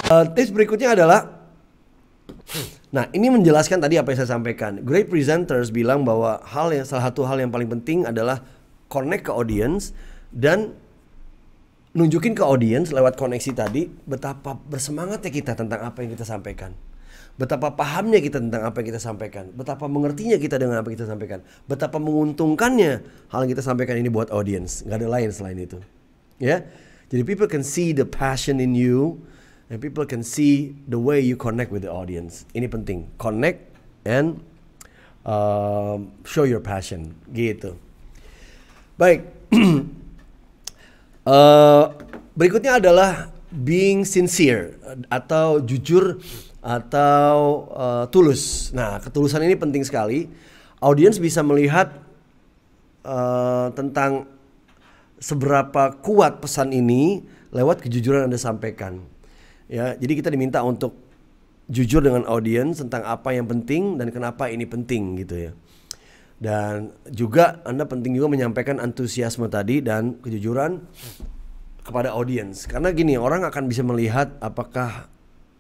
Tips berikutnya adalah, nah ini menjelaskan tadi apa yang saya sampaikan. Great presenters bilang bahwa salah satu hal yang paling penting adalah connect ke audience dan nunjukin ke audience lewat koneksi tadi betapa bersemangatnya kita tentang apa yang kita sampaikan. Betapa pahamnya kita tentang apa yang kita sampaikan, betapa mengertinya kita dengan apa yang kita sampaikan, betapa menguntungkannya hal yang kita sampaikan ini buat audience. Gak ada lain selain itu. Ya, jadi people can see the passion in you, and people can see the way you connect with the audience. Ini penting, connect and show your passion, gitu. Baik, berikutnya adalah being sincere atau jujur atau tulus. Nah, ketulusan ini penting sekali. Audiens bisa melihat tentang seberapa kuat pesan ini lewat kejujuran yang Anda sampaikan. Ya, jadi kita diminta untuk jujur dengan audiens tentang apa yang penting dan kenapa ini penting gitu ya. Dan juga Anda penting juga menyampaikan antusiasme tadi dan kejujuran kepada audiens. Karena gini, orang akan bisa melihat apakah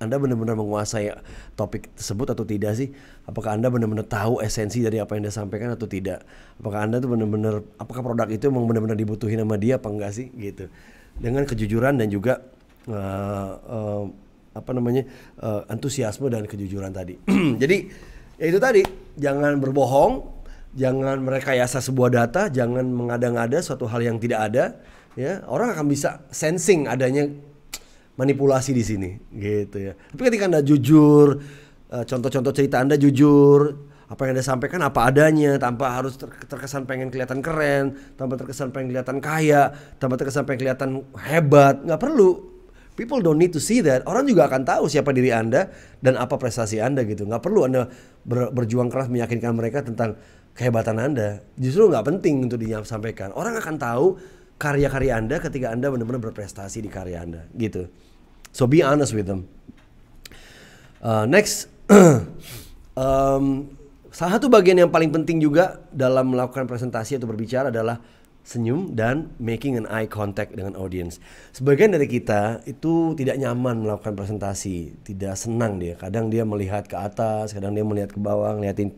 Anda benar-benar menguasai topik tersebut atau tidak sih? Apakah Anda benar-benar tahu esensi dari apa yang Anda sampaikan atau tidak? Apakah Anda tuh benar-benar, apakah produk itu memang benar-benar dibutuhin sama dia apa enggak sih? Gitu. Dengan kejujuran dan juga antusiasme dan kejujuran tadi. Jadi ya itu tadi, jangan berbohong, jangan merekayasa sebuah data, jangan mengada-ngada suatu hal yang tidak ada. Ya, orang akan bisa sensing adanya manipulasi di sini, gitu ya. Tapi ketika Anda jujur, contoh-contoh cerita Anda jujur, apa yang Anda sampaikan apa adanya, tanpa harus terkesan pengen kelihatan keren, tanpa terkesan pengen kelihatan kaya, tanpa terkesan pengen kelihatan hebat, nggak perlu. People don't need to see that. Orang juga akan tahu siapa diri Anda dan apa prestasi Anda gitu. Nggak perlu Anda berjuang keras meyakinkan mereka tentang kehebatan Anda. Justru nggak penting untuk disampaikan. Orang akan tahu karya-karya Anda ketika Anda benar-benar berprestasi di karya Anda, gitu. So be honest with them. Next, salah satu bagian yang paling penting juga dalam melakukan presentasi atau berbicara adalah senyum dan making an eye contact dengan audience. Sebagian dari kita itu tidak nyaman melakukan presentasi, tidak senang dia. Kadang dia melihat ke atas, kadang dia melihat ke bawah, ngeliatin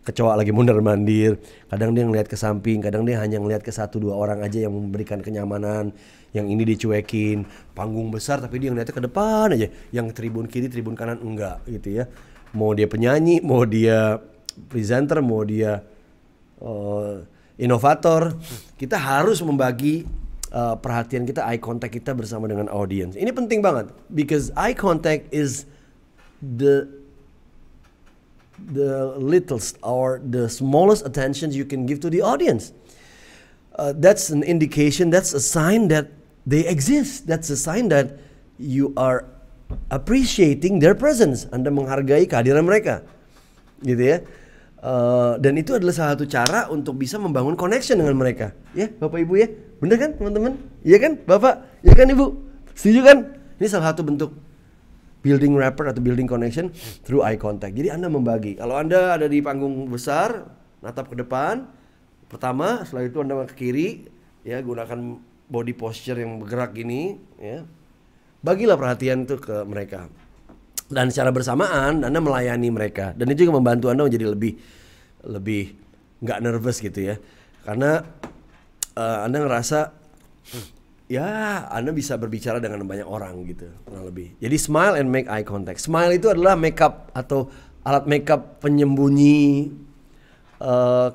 kecoa lagi mondar-mandir. Kadang dia ngelihat ke samping, kadang dia hanya ngelihat ke 1-2 orang aja yang memberikan kenyamanan. Yang ini dicuekin, panggung besar tapi dia ngeliatnya ke depan aja. Yang tribun kiri, tribun kanan enggak gitu ya. Mau dia penyanyi, mau dia presenter, mau dia inovator, kita harus membagi perhatian kita, eye contact kita bersama dengan audience. Ini penting banget because eye contact is the littlest or the smallest attention you can give to the audience. That's an indication, that's a sign that they exist. That's a sign that you are appreciating their presence. Anda menghargai kehadiran mereka, gitu ya. Dan itu adalah salah satu cara untuk bisa membangun connection dengan mereka. Ya, Bapak Ibu ya, bener kan teman-teman? Iya kan, Bapak? Iya kan Ibu? Setuju kan? Ini salah satu bentuk building rapport atau building connection through eye contact. Jadi Anda membagi. Kalau Anda ada di panggung besar, natap ke depan, pertama, setelah itu Anda ke kiri, ya gunakan body posture yang bergerak gini, ya. Bagilah perhatian itu ke mereka. Dan secara bersamaan Anda melayani mereka, dan itu juga membantu Anda menjadi lebih nggak nervous gitu ya, karena Anda ngerasa ya Anda bisa berbicara dengan banyak orang gitu, kurang lebih. Jadi smile and make eye contact. Smile itu adalah makeup atau alat makeup penyembunyi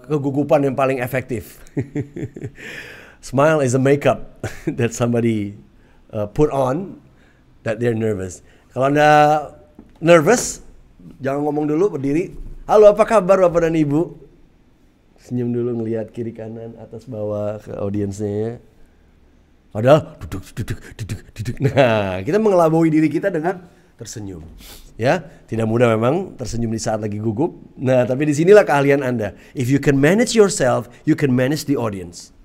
kegugupan yang paling efektif. Smile is a makeup that somebody put on that they're nervous. Kalau Anda nervous, jangan ngomong dulu, berdiri. Halo, apa kabar Bapak dan Ibu? Senyum dulu, ngelihat kiri kanan, atas bawah ke audiensnya. Padahal duduk. Nah, kita mengelabui diri kita dengan tersenyum. Ya, tidak mudah memang tersenyum di saat lagi gugup. Nah, tapi disinilah keahlian Anda. If you can manage yourself, you can manage the audience.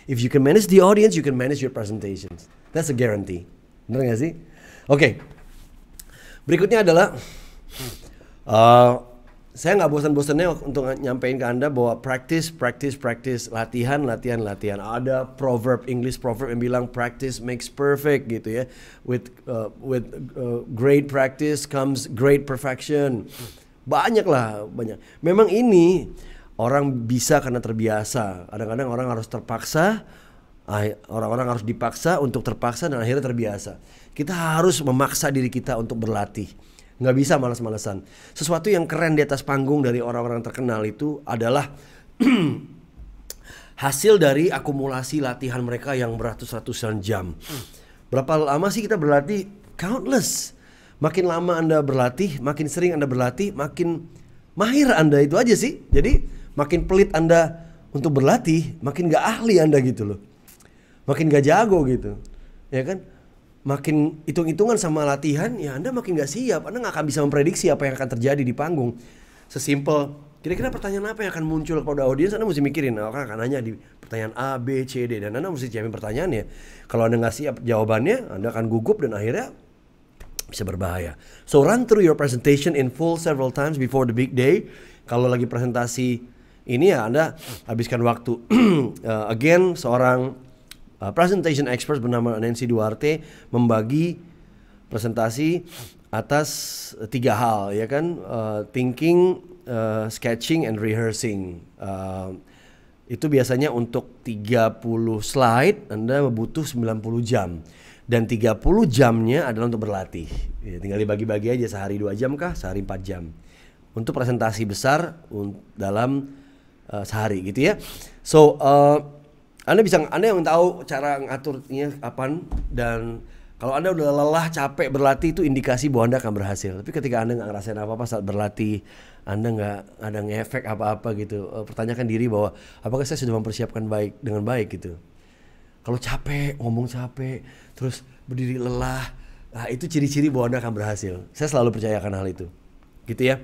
If you can manage the audience, you can manage your presentations. That's a guarantee. Benar gak sih? Oke. Berikutnya adalah saya nggak bosan-bosannya untuk nyampein ke Anda bahwa practice, latihan. Ada English proverb yang bilang practice makes perfect gitu ya. With great practice comes great perfection. Banyak. Memang ini orang bisa karena terbiasa. Kadang-kadang orang harus terpaksa, orang-orang harus dipaksa untuk terpaksa dan akhirnya terbiasa. Kita harus memaksa diri kita untuk berlatih. Nggak bisa malas-malasan. Sesuatu yang keren di atas panggung dari orang-orang terkenal itu adalah hasil dari akumulasi latihan mereka yang beratus-ratusan jam. Berapa lama sih kita berlatih? Countless. Makin lama Anda berlatih, makin sering Anda berlatih, makin mahir Anda, itu aja sih. Jadi makin pelit Anda untuk berlatih, makin gak ahli Anda gitu loh. Makin gak jago gitu. Ya kan? Makin hitung-hitungan sama latihan, ya Anda makin gak siap. Anda gak akan bisa memprediksi apa yang akan terjadi di panggung. Sesimpel, kira-kira pertanyaan apa yang akan muncul kepada audiens, Anda mesti mikirin. Orang akan nanya di pertanyaan A, B, C, D. Dan Anda mesti siapin pertanyaannya. Kalau Anda gak siap jawabannya, Anda akan gugup dan akhirnya bisa berbahaya. So run through your presentation in full several times before the big day. Kalau lagi presentasi ini ya Anda habiskan waktu. Again, seorang presentation expert bernama Nancy Duarte membagi presentasi atas 3 hal, ya kan? Thinking, sketching, and rehearsing. Itu biasanya untuk 30 slide Anda butuh 90 jam. Dan 30 jamnya adalah untuk berlatih. Ya, tinggal dibagi-bagi aja, sehari 2 jam kah, sehari 4 jam. Untuk presentasi besar dalam sehari gitu ya. So, Anda yang tahu cara ngaturnya kapan, dan kalau Anda udah lelah, capek berlatih, itu indikasi bahwa Anda akan berhasil. Tapi ketika Anda nggak ngerasain apa-apa saat berlatih, Anda nggak ada ngefek apa-apa gitu, pertanyakan diri bahwa apakah saya sudah mempersiapkan dengan baik gitu. Kalau capek, ngomong capek, terus berdiri lelah, nah itu ciri-ciri bahwa Anda akan berhasil. Saya selalu percayakan hal itu, gitu ya.